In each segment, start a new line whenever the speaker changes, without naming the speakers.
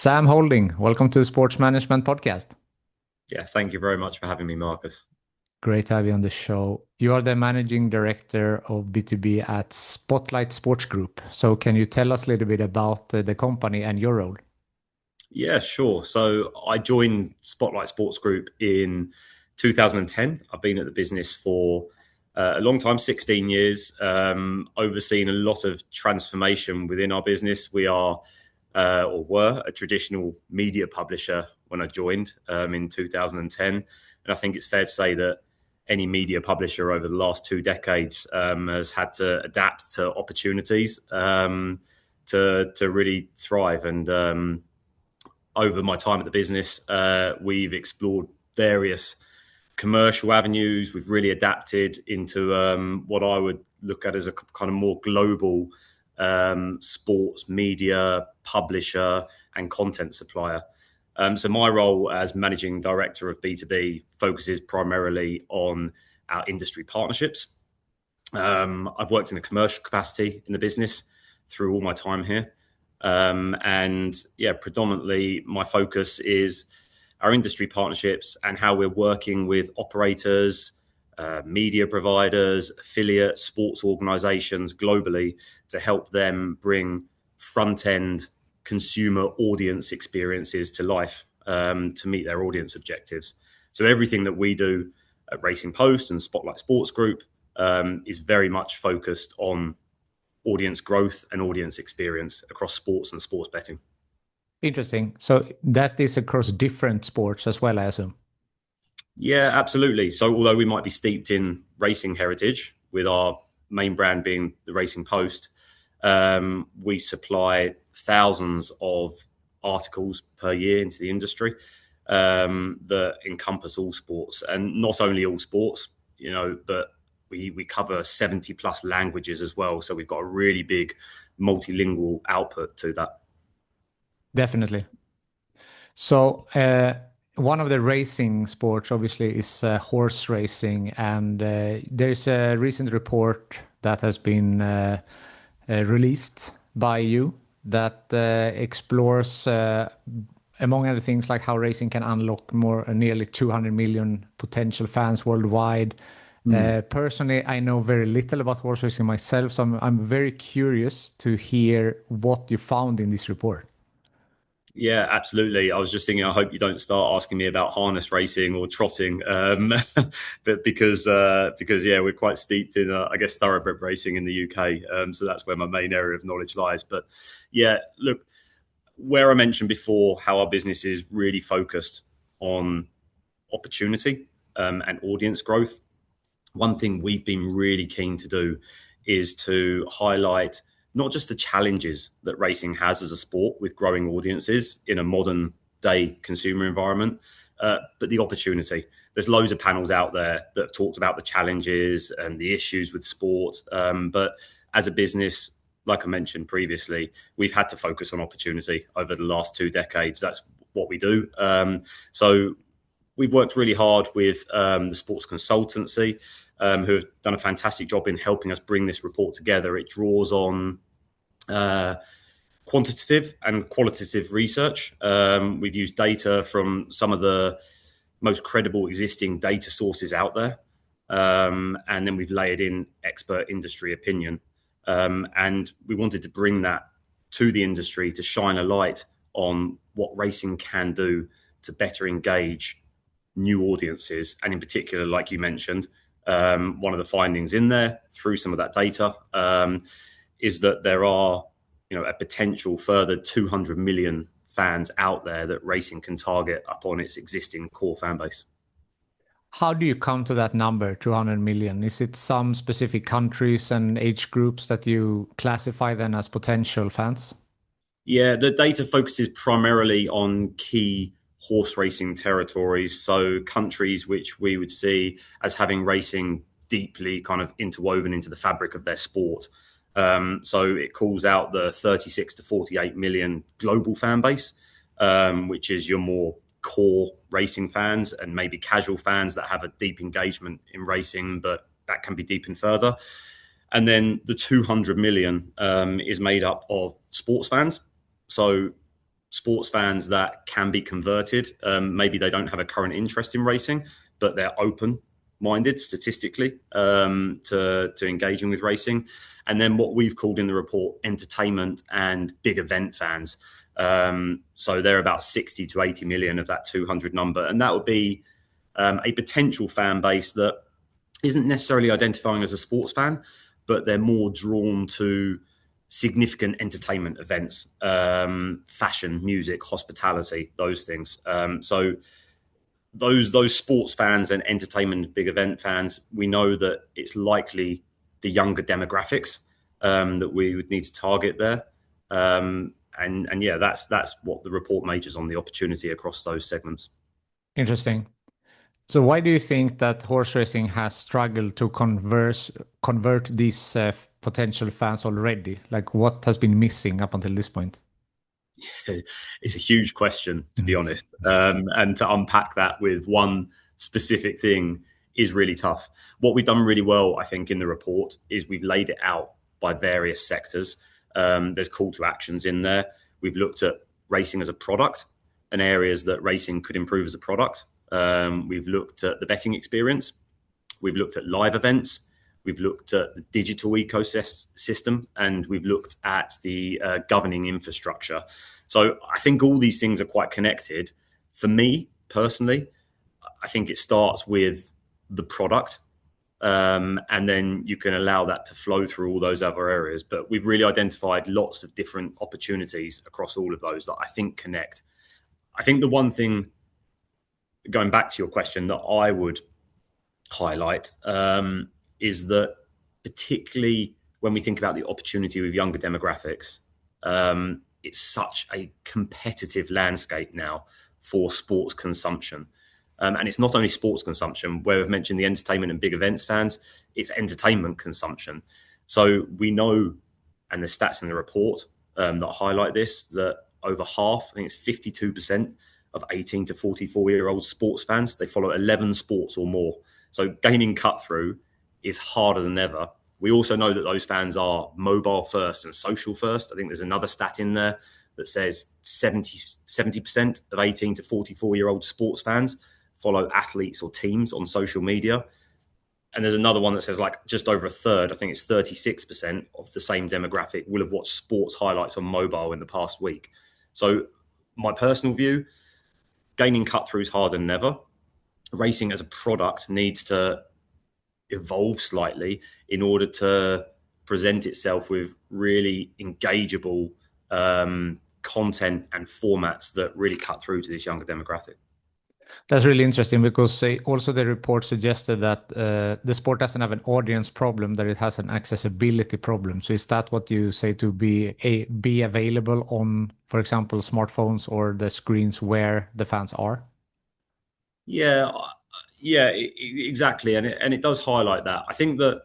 Sam Houlding, welcome to the Sports Management Podcast.
Yeah, thank you very much for having me, Marcus.
Great to have you on the show. You are the managing director of B2B at Spotlight Sports Group. So, can you tell us a little bit about the company and your role?
Yeah, sure. So I joined Spotlight Sports Group in 2010. I've been at the business for a long time, 16 years, overseeing a lot of transformation within our business. We are or were a traditional media publisher when I joined in 2010. And I think it's fair to say that any media publisher over the last 2 decades has had to adapt to opportunities to really thrive. And over my time at the business, we've explored various commercial avenues. We've really adapted into what I would look at as a kind of more global sports media publisher and content supplier. So my role as managing director of B2B focuses primarily on our industry partnerships. I've worked in a commercial capacity in the business through all my time here. And yeah, predominantly my focus is our industry partnerships and how we're working with operators, media providers, affiliate sports organizations globally to help them bring front-end consumer audience experiences to life to meet their audience objectives. So everything that we do at Racing Post and Spotlight Sports Group is very much focused on audience growth and audience experience across sports and sports betting.
Interesting. So, that is across different sports as well, I assume.
Yeah, absolutely. So although we might be steeped in racing heritage, with our main brand being the Racing Post, we supply thousands of articles per year into the industry that encompass all sports, and not only all sports, but we cover 70 plus languages as well. So we've got a really big multilingual output to that.
Definitely. So, one of the racing sports obviously is horse racing, and there's a recent report that has been released by you that explores, among other things, like how racing can unlock nearly 200 million potential fans worldwide. Personally, I know very little about horse racing myself, so I'm very curious to hear what you found in this report.
Yeah, absolutely. I was just thinking, I hope you don't start asking me about harness racing or trotting, but because yeah, we're quite steeped in, I guess, thoroughbred racing in the UK. So that's where my main area of knowledge lies. But yeah, look, where I mentioned before how our business is really focused on opportunity and audience growth. One thing we've been really keen to do is to highlight not just the challenges that racing has as a sport with growing audiences in a modern day consumer environment, but the opportunity. There's loads of panels out there that have talked about the challenges and the issues with sport. But as a business, like I mentioned previously, we've had to focus on opportunity over the last 2 decades. That's what we do. So we've worked really hard with the sports consultancy, who have done a fantastic job in helping us bring this report together. It draws on quantitative and qualitative research. We've used data from some of the most credible existing data sources out there. And then we've layered in expert industry opinion. And we wanted to bring that to the industry to shine a light on what racing can do to better engage new audiences. And in particular, like you mentioned, one of the findings in there through some of that data is that there are, a potential further 200 million fans out there that racing can target upon its existing core fan base.
How do you come to that number, 200 million? Is it some specific countries and age groups that you classify then as potential fans?
Yeah, the data focuses primarily on key horse racing territories. So countries which we would see as having racing deeply kind of interwoven into the fabric of their sport. So it calls out the 36 to 48 million global fan base, which is your more core racing fans and maybe casual fans that have a deep engagement in racing, but that can be deepened further. And then the 200 million is made up of sports fans. So sports fans that can be converted. Maybe they don't have a current interest in racing, but they're open-minded statistically to engaging with racing. And then what we've called in the report entertainment and big event fans. So they're about 60 to 80 million of that 200 number. And that would be a potential fan base that isn't necessarily identifying as a sports fan, but they're more drawn to significant entertainment events, fashion, music, hospitality, those things. So those sports fans and entertainment big event fans, we know that it's likely the younger demographics that we would need to target there. And yeah, that's what the report majors on, the opportunity across those segments.
Interesting. So why do you think that horse racing has struggled to convert these potential fans already? Like what has been missing up until this point?
It's a huge question, to be honest. And to unpack that with one specific thing is really tough. What we've done really well, I think, in the report is we've laid it out by various sectors. There's call to actions in there. We've looked at racing as a product and areas that racing could improve as a product. We've looked at the betting experience. We've looked at live events. We've looked at the digital ecosystem, and we've looked at the governing infrastructure. So I think all these things are quite connected. For me, personally, I think it starts with the product, and then you can allow that to flow through all those other areas. But we've really identified lots of different opportunities across all of those that I think connect. I think the one thing, going back to your question, that I would highlight is that particularly when we think about the opportunity with younger demographics, it's such a competitive landscape now for sports consumption. And it's not only sports consumption, where we've mentioned the entertainment and big events fans, it's entertainment consumption. So we know, and the stats in the report that highlight this, that over half, I think it's 52% of 18 to 44-year-old sports fans, they follow 11 sports or more. So gaining cut through is harder than ever. We also know that those fans are mobile first and social first. I think there's another stat in there that says 70% of 18 to 44-year-old sports fans follow athletes or teams on social media. And there's another one that says like just over a third, I think it's 36% of the same demographic will have watched sports highlights on mobile in the past week. So my personal view, gaining cut through is harder than ever. Racing as a product needs to evolve slightly in order to present itself with really engageable content and formats that really cut through to this younger demographic.
That's really interesting because also the report suggested that the sport doesn't have an audience problem, that it has an accessibility problem. So is that what you say, to be available on, for example, smartphones or the screens where the fans are?
Yeah, exactly. And it does highlight that. I think that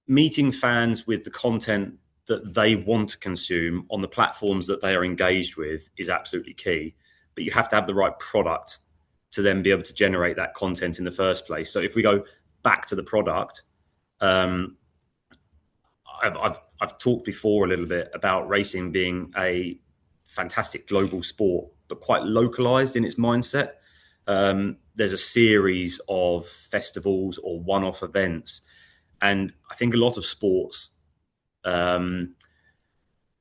meeting fans with the content that they want to consume on the platforms that they are engaged with is absolutely key. But you have to have the right product to then be able to generate that content in the first place. So if we go back to the product, I've talked before a little bit about racing being a fantastic global sport, but quite localized in its mindset. There's a series of festivals or one-off events, and I think a lot of sports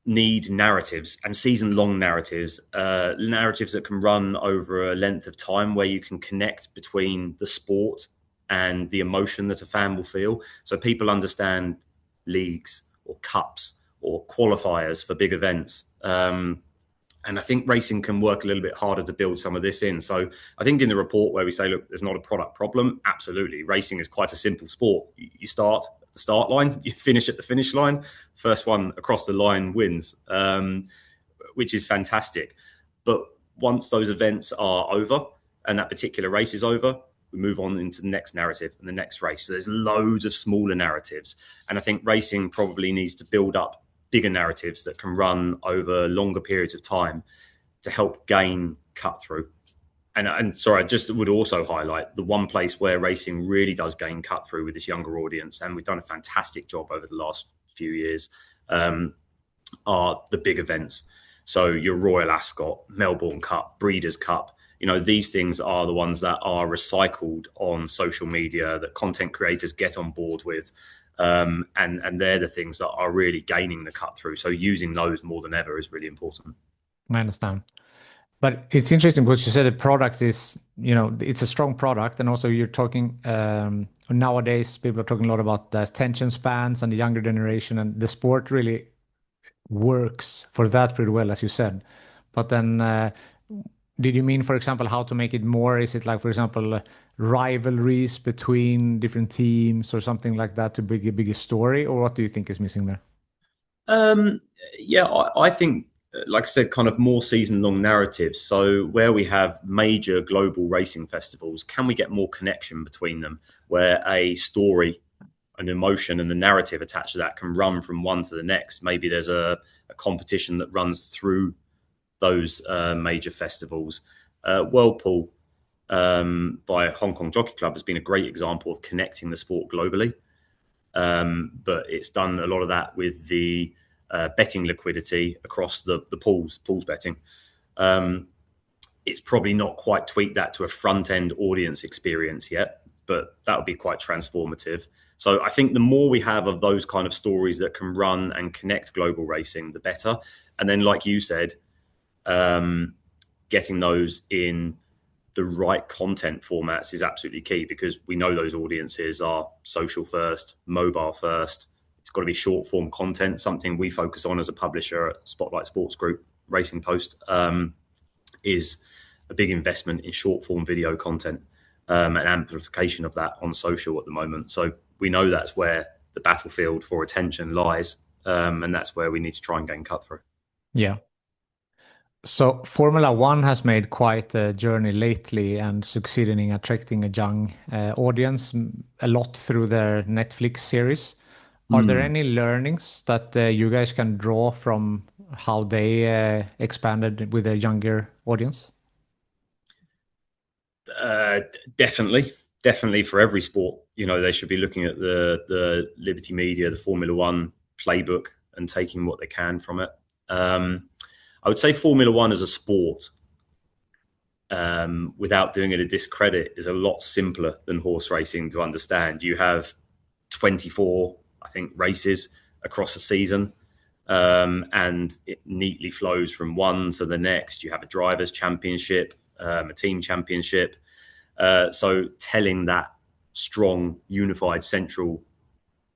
need narratives and season-long narratives, narratives that can run over a length of time where you can connect between the sport and the emotion that a fan will feel. So people understand leagues or cups or qualifiers for big events. And I think racing can work a little bit harder to build some of this in. So I think in the report where we say, look, there's not a product problem, absolutely. Racing is quite a simple sport. You start at the start line, you finish at the finish line. First one across the line wins, which is fantastic. But once those events are over and that particular race is over, we move on into the next narrative and the next race. So there's loads of smaller narratives. And I think racing probably needs to build up bigger narratives that can run over longer periods of time to help gain cut through. And sorry, I just would also highlight the one place where racing really does gain cut through with this younger audience, and we've done a fantastic job over the last few years, are the big events. So your Royal Ascot, Melbourne Cup, Breeders' Cup, these things are the ones that are recycled on social media that content creators get on board with. And they're the things that are really gaining the cut through. So using those more than ever is really important.
I understand. But it's interesting because you said the product is, it's a strong product. And also you're talking, nowadays, people are talking a lot about the attention spans and the younger generation, and the sport really works for that pretty well, as you said. But then, did you mean, for example, how to make it more? Is it like, for example, rivalries between different teams or something like that to big a bigger story? Or what do you think is missing there?
Um, yeah, I think, like I said, kind of more season-long narratives. So where we have major global racing festivals, can we get more connection between them, where a story, an emotion, and the narrative attached to that can run from one to the next? Maybe there's a competition that runs through those major festivals. Whirlpool by Hong Kong Jockey Club has been a great example of connecting the sport globally. But it's done a lot of that with the betting liquidity across the pools betting. It's probably not quite tweaked that to a front end audience experience yet, but that would be quite transformative. So I think the more we have of those kind of stories that can run and connect global racing, the better. And then, like you said, getting those in the right content formats is absolutely key, because we know those audiences are social first, mobile first. It's got to be short form content, something we focus on as a publisher at Spotlight Sports Group. Racing Post is a big investment in short form video content and amplification of that on social at the moment. So we know that's where the battlefield for attention lies, and that's where we need to try and gain cut through.
Yeah. So Formula One has made quite a journey lately and succeeded in attracting a young audience a lot through their Netflix series. Are there any learnings that you guys can draw from how they expanded with a younger audience?
Uh, definitely for every sport, they should be looking at the Liberty Media, the Formula One playbook, and taking what they can from it. I would say Formula One as a sport, without doing it a discredit, is a lot simpler than horse racing to understand. You have 24, I think, races across a season, and it neatly flows from one to the next. You have a drivers' championship, a team championship. So telling that strong, unified, central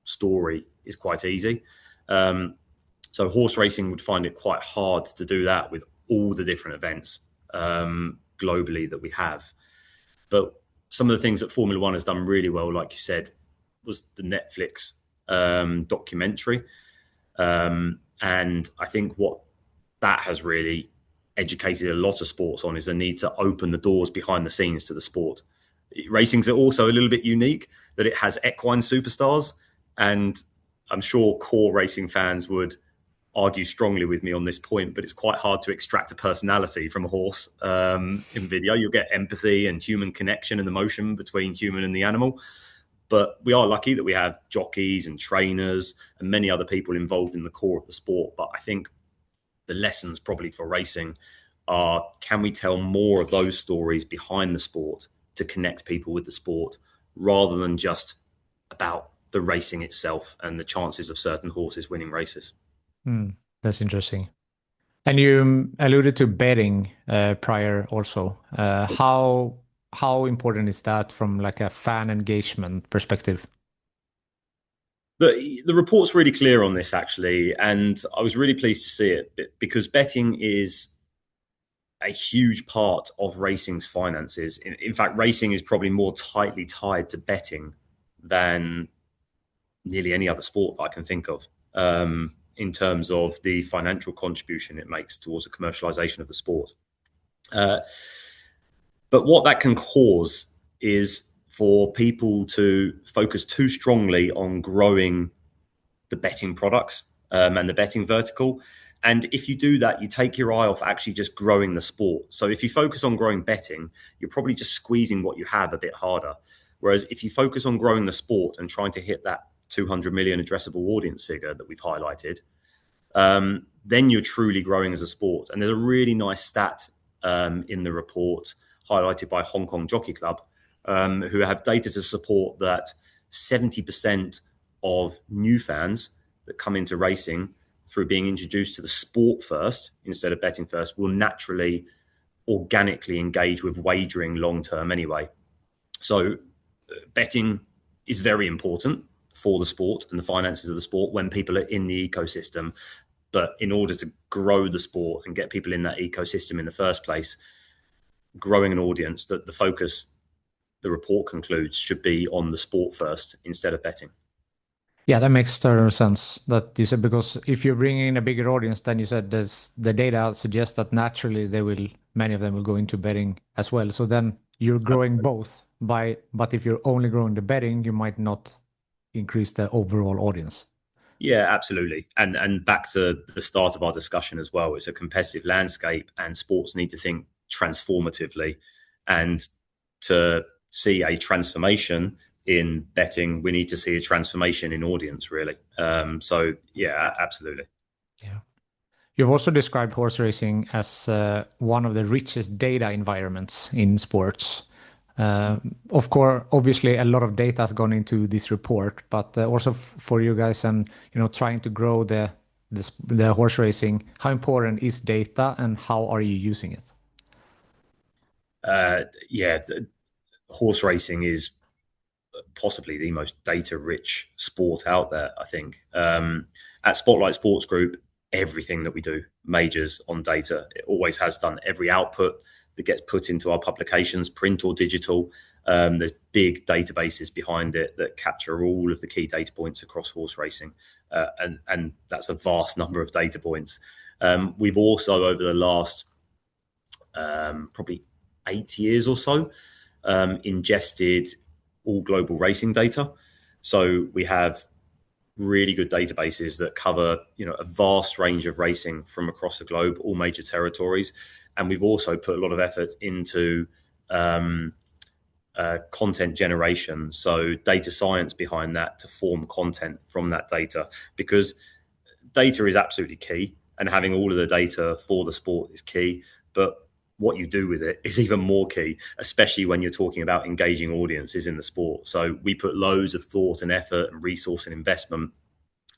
story is quite easy. So horse racing would find it quite hard to do that with all the different events globally that we have. But some of the things that Formula One has done really well, like you said, was the Netflix documentary. And I think what that has really educated a lot of sports on is the need to open the doors behind the scenes to the sport. Racing's also a little bit unique that it has equine superstars, and I'm sure core racing fans would argue strongly with me on this point, but it's quite hard to extract a personality from a horse in video. You'll get empathy and human connection and emotion between human and the animal. But we are lucky that we have jockeys and trainers and many other people involved in the core of the sport. But I think the lessons probably for racing are, can we tell more of those stories behind the sport to connect people with the sport, rather than just about the racing itself and the chances of certain horses winning races.
That's interesting. And you alluded to betting prior also. How important is that from like a fan engagement perspective?
The report's really clear on this, actually, and I was really pleased to see it, because betting is a huge part of racing's finances. In fact, racing is probably more tightly tied to betting than nearly any other sport that I can think of, in terms of the financial contribution it makes towards the commercialization of the sport. But what that can cause is for people to focus too strongly on growing the betting products and the betting vertical. And if you do that, you take your eye off actually just growing the sport. So if you focus on growing betting, you're probably just squeezing what you have a bit harder. Whereas if you focus on growing the sport and trying to hit that 200 million addressable audience figure that we've highlighted, then you're truly growing as a sport. And there's a really nice stat in the report highlighted by Hong Kong Jockey Club, who have data to support that 70% of new fans that come into racing through being introduced to the sport first instead of betting first will naturally, organically engage with wagering long term anyway. So betting is very important for the sport and the finances of the sport when people are in the ecosystem. But in order to grow the sport and get people in that ecosystem in the first place, growing an audience, that the focus, the report concludes, should be on the sport first instead of betting.
Yeah, that makes total sense that you said, because if you're bringing in a bigger audience, then you said there's the data suggests that naturally many of them will go into betting as well. So then you're growing both but if you're only growing the betting, you might not increase the overall audience.
Yeah, absolutely. And back to the start of our discussion as well, it's a competitive landscape and sports need to think transformatively. And to see a transformation in betting, we need to see a transformation in audience, really. So, yeah, absolutely.
Yeah. You've also described horse racing as one of the richest data environments in sports. Of course, obviously, a lot of data has gone into this report, but also for you guys and trying to grow the horse racing, how important is data and how are you using it?
Yeah, horse racing is possibly the most data-rich sport out there, I think. At Spotlight Sports Group, everything that we do majors on data. It always has done. Every output that gets put into our publications, print or digital, there's big databases behind it that capture all of the key data points across horse racing, and that's a vast number of data points. We've also, over the last probably 8 years or so, ingested all global racing data. So we have really good databases that cover a vast range of racing from across the globe, all major territories, and we've also put a lot of effort into content generation, so data science behind that to form content from that data, because data is absolutely key and having all of the data for the sport is key, but what you do with it is even more key, especially when you're talking about engaging audiences in the sport. So we put loads of thought and effort and resource and investment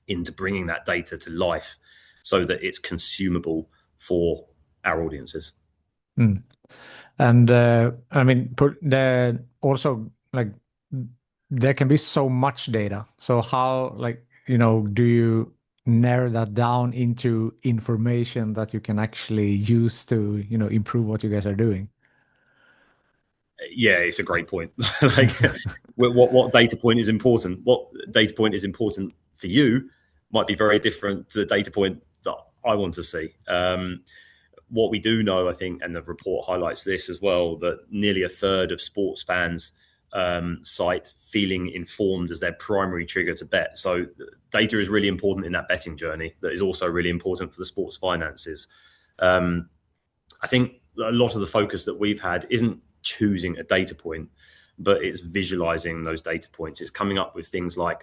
into bringing that data to life so that it's consumable for our audiences.
Mm. And I mean, also like there can be so much data. So how, do you narrow that down into information that you can actually use to, improve what you guys are doing?
Yeah, it's a great point. Like, what data point is important? What data point is important for you might be very different to the data point that I want to see. What we do know, I think, and the report highlights this as well, that nearly a third of sports fans cite feeling informed as their primary trigger to bet. So data is really important in that betting journey. That is also really important for the sports finances. I think a lot of the focus that we've had isn't choosing a data point, but it's visualizing those data points. It's coming up with things like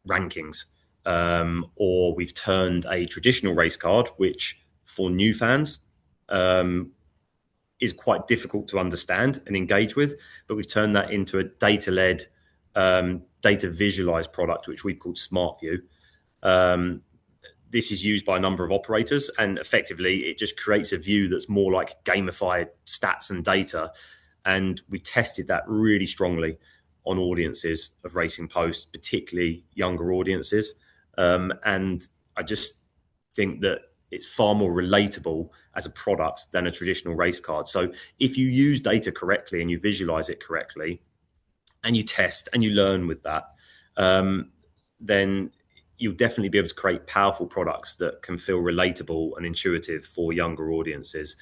rankings, or we've turned a traditional race card, which for new fans is quite difficult to understand and engage with, but we've turned that into a data-led, data visualized product, which we've called Smart View. This is used by a number of operators, and effectively it just creates a view that's more like gamified stats and data. And we tested that really strongly on audiences of Racing Post, particularly younger audiences. And I just think that it's far more relatable as a product than a traditional race card. So if you use data correctly and you visualize it correctly and you test and you learn with that, then you'll definitely be able to create powerful products that can feel relatable and intuitive for younger audiences.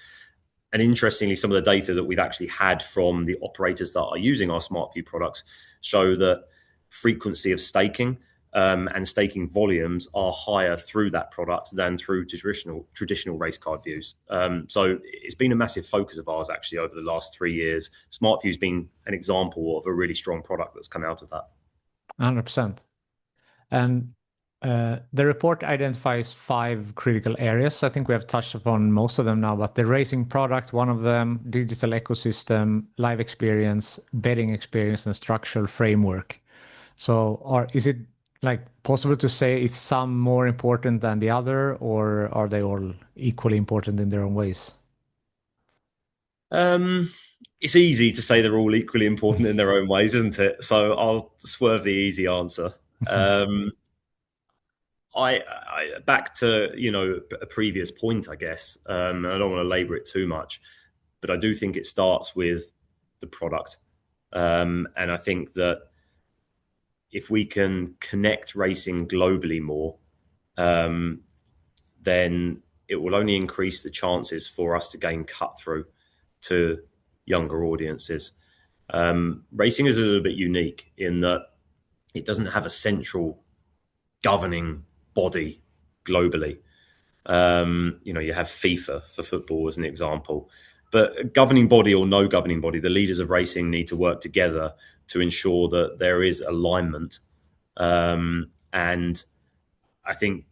And interestingly, some of the data that we've actually had from the operators that are using our SmartView products show that frequency of staking and staking volumes are higher through that product than through traditional race card views. So it's been a massive focus of ours actually over the last 3 years. SmartView's been an example of a really strong product that's come out of that.
100%. And The report identifies five critical areas. I think we have touched upon most of them now, but the racing product, one of them, digital ecosystem, live experience, betting experience, and structural framework. So, is it like possible to say is some more important than the other, or are they all equally important in their own ways?
Um, it's easy to say they're all equally important in their own ways, isn't it? So I'll swerve the easy answer. Um, I back to a previous point, I guess. I don't want to labour it too much, but I do think it starts with the product, and I think that if we can connect racing globally more, um, then it will only increase the chances for us to gain cut through to younger audiences. Racing is a little bit unique in that it doesn't have a central governing body globally. You have FIFA for football as an example, but governing body or no governing body, the leaders of racing need to work together to ensure that there is alignment. And I think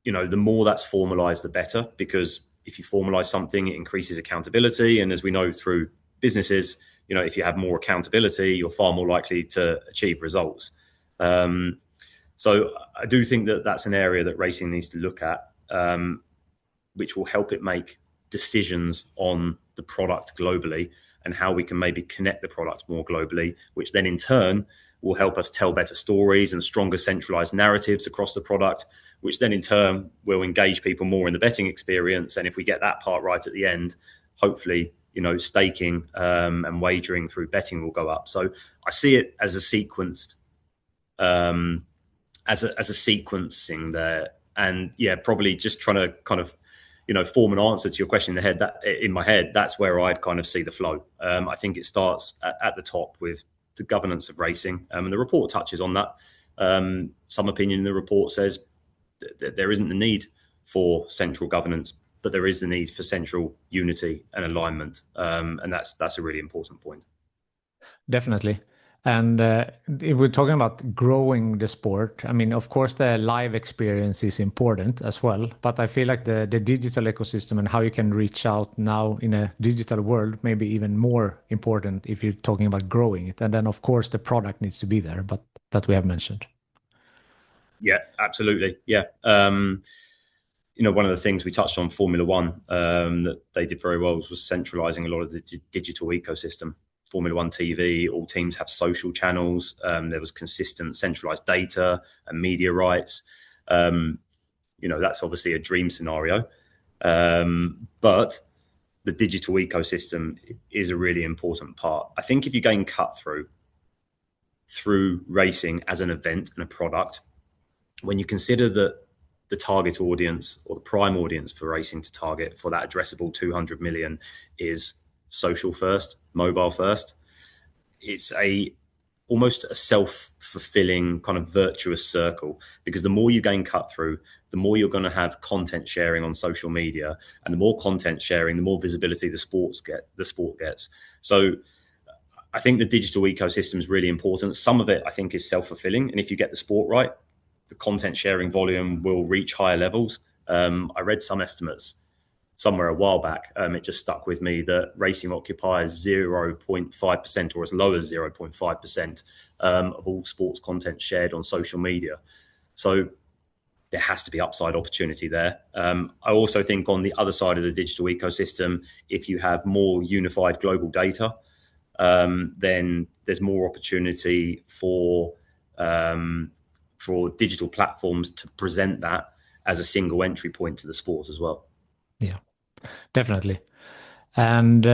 the more that's formalized, the better, because if you formalize something, it increases accountability. And as we know through businesses, if you have more accountability, you're far more likely to achieve results. Um, so I do think that that's an area that racing needs to look at, which will help it make decisions on the product globally and how we can maybe connect the product more globally, which then in turn will help us tell better stories and stronger centralized narratives across the product, which then in turn will engage people more in the betting experience. And if we get that part right at the end, hopefully, staking and wagering through betting will go up. So I see it as a sequenced, as a sequencing there. And yeah, probably just trying to kind of, form an answer to your question in the head. That in my head, that's where I'd kind of see the flow. I think it starts at the top with the governance of racing, and the report touches on that. Some opinion in the report says there isn't the need for central governance, but there is the need for central unity and alignment, and that's a really important point.
Definitely. And if we're talking about growing the sport, I mean, of course, the live experience is important as well. But I feel like the digital ecosystem and how you can reach out now in a digital world may be even more important if you're talking about growing it. And then, of course, the product needs to be there, but that we have mentioned.
Yeah, absolutely. Yeah. One of the things we touched on Formula One that they did very well was centralizing a lot of the digital ecosystem. Formula One TV, all teams have social channels. There was consistent centralized data and media rights. That's obviously a dream scenario. But the digital ecosystem is a really important part. I think if you gain cut through racing as an event and a product, when you consider that the target audience or the prime audience for racing to target for that addressable 200 million is social first, mobile first, it's almost a self-fulfilling kind of virtuous circle, because the more you gain cut through, the more you're going to have content sharing on social media, and the more content sharing, the more visibility the sport gets. So I think the digital ecosystem is really important. Some of it I think is self-fulfilling, and if you get the sport right, the content sharing volume will reach higher levels. I read some estimates somewhere a while back. It just stuck with me that racing occupies 0.5% or as low as 0.5% of all sports content shared on social media. So there has to be upside opportunity there. I also think on the other side of the digital ecosystem, if you have more unified global data, then there's more opportunity for digital platforms to present that as a single entry point to the sport as well.
Yeah, definitely. And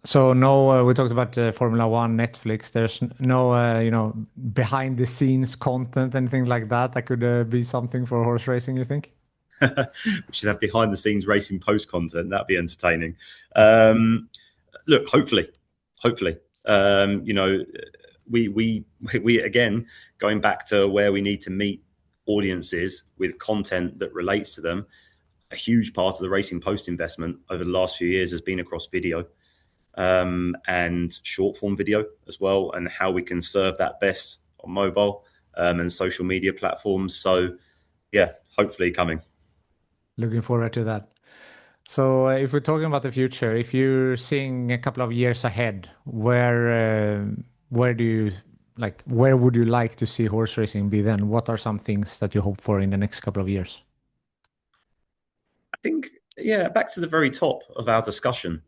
so no, we talked about Formula One, Netflix. There's no, behind the scenes content, anything like that. That could be something for horse racing, you think?
We should have behind the scenes racing post content. That'd be entertaining. Look, hopefully, we again, going back to where we need to meet audiences with content that relates to them. A huge part of the racing post investment over the last few years has been across video, and short form video as well, and how we can serve that best on mobile. and social media platforms. So yeah, hopefully coming.
Looking forward to that. So, if we're talking about the future, if you're seeing a couple of years ahead, where do you where would you like to see horse racing be then? What are some things that you hope for in the next couple of years?
I think, yeah, back to the very top of our discussion,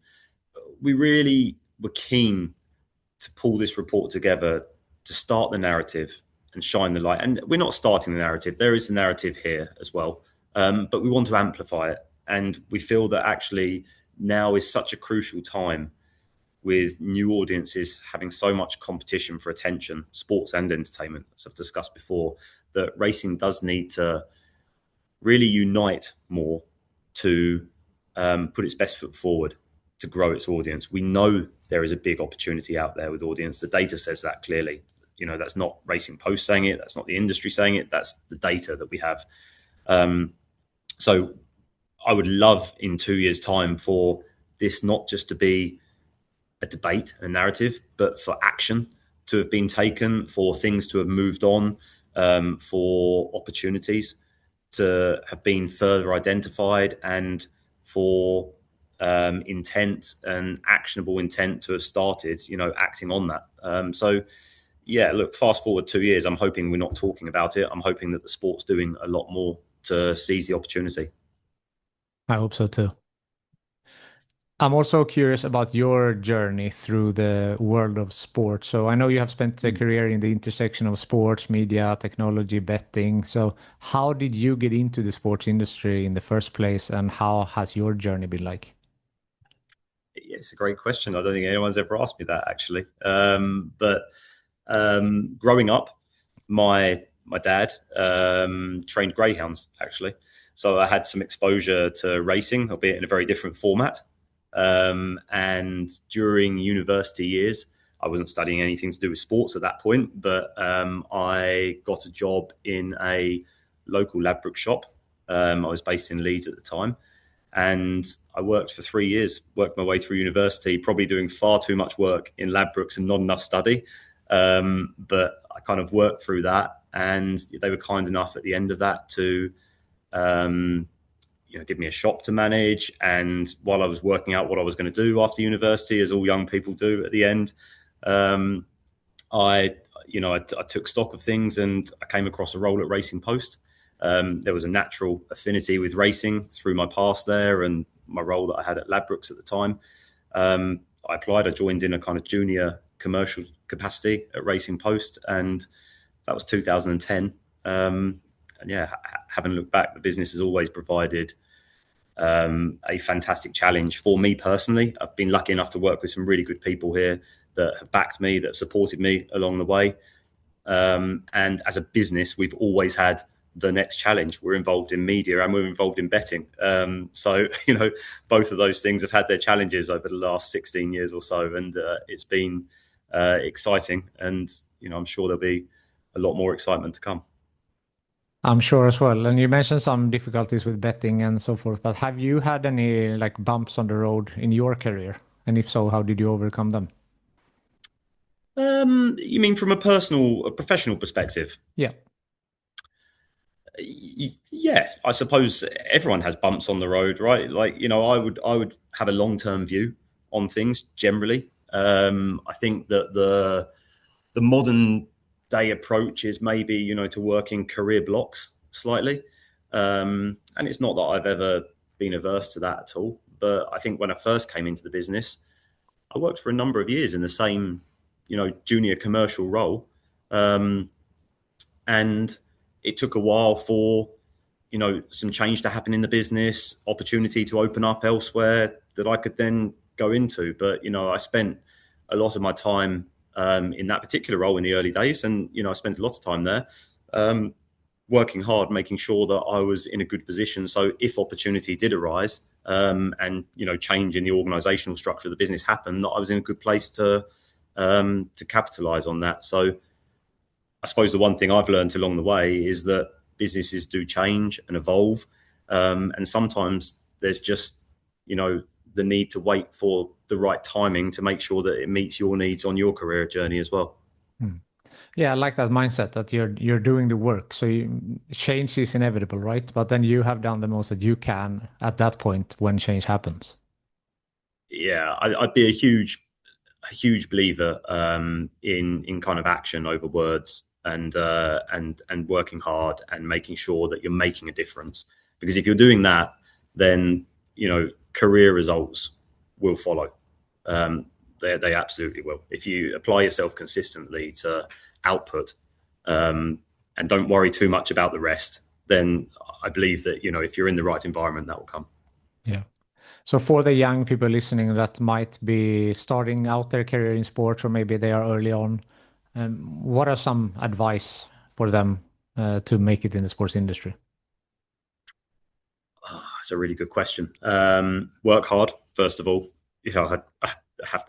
we really were keen to pull this report together to start the narrative and shine the light. And we're not starting the narrative, there is the narrative here as well. But we want to amplify it. And we feel that actually now is such a crucial time with new audiences having so much competition for attention, sports and entertainment, as I've discussed before, that racing does need to really unite more to put its best foot forward to grow its audience. We know there is a big opportunity out there with audience. The data says that clearly. You know, that's not Racing Post saying it. That's not the industry saying it. That's the data that we have. So I would love in 2 years' time for this not just to be a debate, a narrative, but for action to have been taken, for things to have moved on, for opportunities to have been further identified, and for intent and actionable intent to have started, acting on that. So, yeah, look, fast forward 2 years, I'm hoping we're not talking about it. I'm hoping that the sport's doing a lot more to seize the opportunity.
I hope so too. I'm also curious about your journey through the world of sports. So I know you have spent a career in the intersection of sports, media, technology, betting. So how did you get into the sports industry in the first place, and how has your journey been like?
It's a great question. I don't think anyone's ever asked me that actually. But growing up, my dad trained greyhounds actually, so I had some exposure to racing, albeit in a very different format. And during university years, I wasn't studying anything to do with sports at that point, but I got a job in a local Ladbroke shop. I was based in Leeds at the time, and I worked for 3 years, worked my way through university, probably doing far too much work in Ladbrokes and not enough study. But I kind of worked through that, and they were kind enough at the end of that to um, give me a shop to manage. And while I was working out what I was going to do after university, as all young people do at the end, um, I took stock of things, and I came across a role at Racing Post. There was a natural affinity with racing through my past there and my role that I had at Ladbrokes at the time. I applied. I joined in a kind of junior commercial capacity at Racing Post, and that was 2010. And yeah, having looked back, the business has always provided a fantastic challenge for me personally. I've been lucky enough to work with some really good people here that have backed me, that have supported me along the way. And as a business, we've always had the next challenge. We're involved in media and we're involved in betting. So, both of those things have had their challenges over the last 16 years or so. And it's been exciting. And, I'm sure there'll be a lot more excitement to come.
I'm sure as well. And you mentioned some difficulties with betting and so forth, but have you had any like bumps on the road in your career? And if so, how did you overcome them?
You mean from a professional perspective?
Yeah.
Yeah, I suppose everyone has bumps on the road, right? Like, I would have a long-term view on things generally. I think that the modern day approach is maybe, to work in career blocks slightly. And it's not that I've ever been averse to that at all. But I think when I first came into the business, I worked for a number of years in the same, junior commercial role. Um, and it took a while for some change to happen in the business, opportunity to open up elsewhere that I could then go into. But I spent a lot of my time in that particular role in the early days, and I spent a lot of time there working hard, making sure that I was in a good position. So if opportunity did arise and change in the organisational structure of the business happened, that I was in a good place to capitalise on that. So I suppose the one thing I've learned along the way is that businesses do change and evolve. And sometimes there's just, the need to wait for the right timing to make sure that it meets your needs on your career journey as well.
Hmm. Yeah, I like that mindset that you're doing the work. So change is inevitable, right? But then you have done the most that you can at that point when change happens.
Yeah, I'd be a huge believer in kind of action over words and working hard and making sure that you're making a difference. Because if you're doing that, then career results will follow. They absolutely will. If you apply yourself consistently to output um, and don't worry too much about the rest, then I believe that if you're in the right environment, that will come.
Yeah. So for the young people listening that might be starting out their career in sports, or maybe they are early on, what are some advice for them to make it in the sports industry?
Oh, that's a really good question. Work hard, first of all. I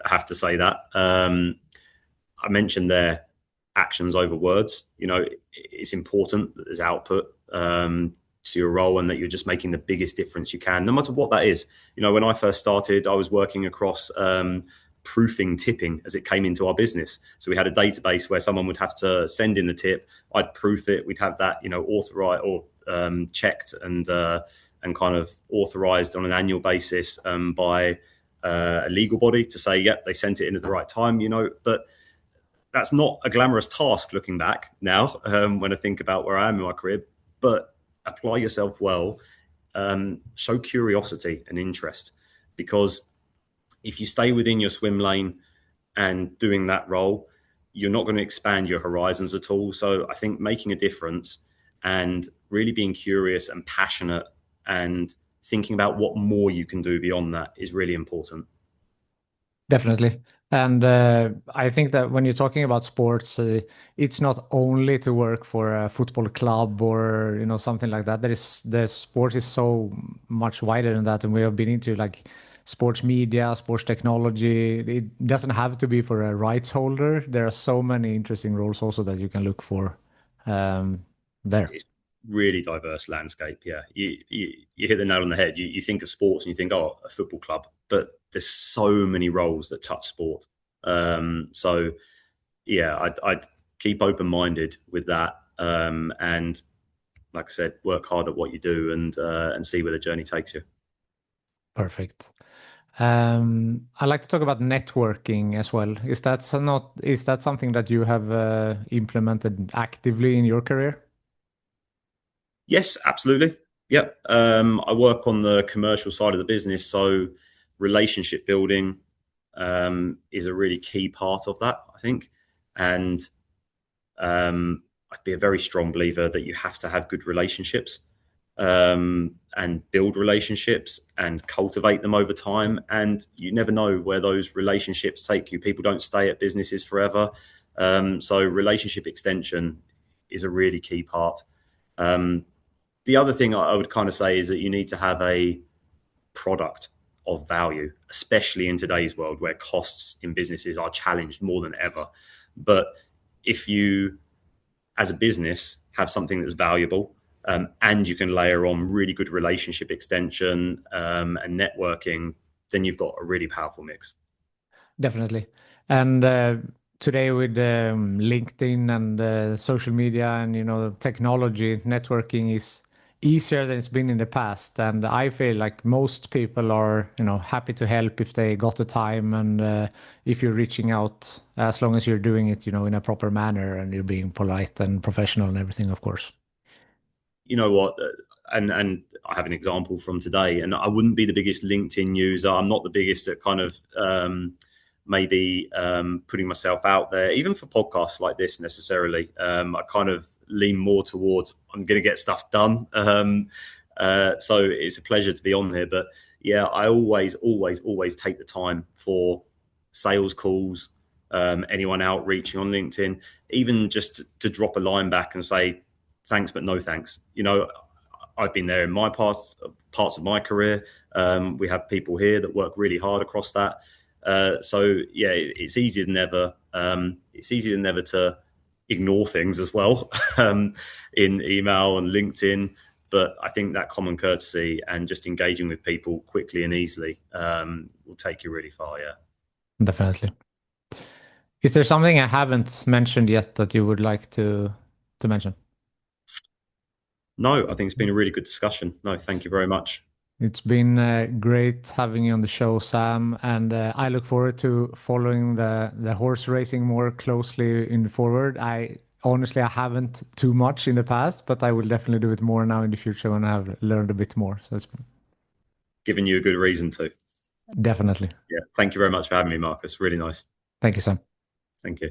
have to say that. I mentioned there actions over words. It's important that there's output to your role and that you're just making the biggest difference you can, no matter what that is. When I first started, I was working across proofing tipping as it came into our business. So we had a database where someone would have to send in the tip. I'd proof it. We'd have that, authorized or checked and kind of authorized on an annual basis by a legal body to say, yep, they sent it in at the right time. But that's not a glamorous task looking back now when I think about where I am in my career. But apply yourself well, show curiosity and interest, because if you stay within your swim lane and doing that role, you're not going to expand your horizons at all. So I think making a difference and really being curious and passionate and thinking about what more you can do beyond that is really important.
Definitely. And I think that when you're talking about sports, it's not only to work for a football club or something like that. The sport is so much wider than that, and we have been into like sports media, sports technology. It doesn't have to be for a rights holder. There are so many interesting roles also that you can look for um, there.
It's really diverse landscape. Yeah, you hit the nail on the head. You think of sports and you think, oh, a football club, but there's so many roles that touch sport. So yeah, I'd keep open minded with that, and like I said, work hard at what you do and see where the journey takes you.
Perfect. I like to talk about networking as well. Is that something that you have implemented actively in your career?
Yes, absolutely. Yep. I work on the commercial side of the business, so relationship building is a really key part of that, I think. And I'd be a very strong believer that you have to have good relationships and build relationships and cultivate them over time. And you never know where those relationships take you. People don't stay at businesses forever. So relationship extension is a really key part. Um, the other thing I would kind of say is that you need to have a product of value, especially in today's world where costs in businesses are challenged more than ever. But if you, as a business, have something that's valuable and you can layer on really good relationship extension and networking, then you've got a really powerful mix.
Definitely. And today with LinkedIn and social media and technology, networking is easier than it's been in the past. And I feel like most people are happy to help if they got the time and if you're reaching out, as long as you're doing it in a proper manner and you're being polite and professional and everything, of course.
You know what? And I have an example from today, and I wouldn't be the biggest LinkedIn user. I'm not the biggest at kind of maybe putting myself out there, even for podcasts like this necessarily. I kind of lean more towards I'm going to get stuff done. So it's a pleasure to be on here. But yeah, I always take the time for sales calls, anyone outreaching on LinkedIn, even just to drop a line back and say, thanks, but no thanks. I've been there in my parts of my career. We have people here that work really hard across that. So yeah, it's easier than ever. It's easier than ever to ignore things as well in email and LinkedIn. But I think that common courtesy and just engaging with people quickly and easily will take you really far. Yeah.
Definitely. Is there something I haven't mentioned yet that you would like to mention?
No, I think it's been a really good discussion. No, thank you very much.
It's been great having you on the show, Sam, and I look forward to following the horse racing more closely in forward. I haven't too much in the past, but I will definitely do it more now in the future when I have learned a bit more. So it's
Giving you a good reason to.
definitely.
Yeah. Thank you very much for having me, Marcus. Really nice.
Thank you, Sam.
Thank you.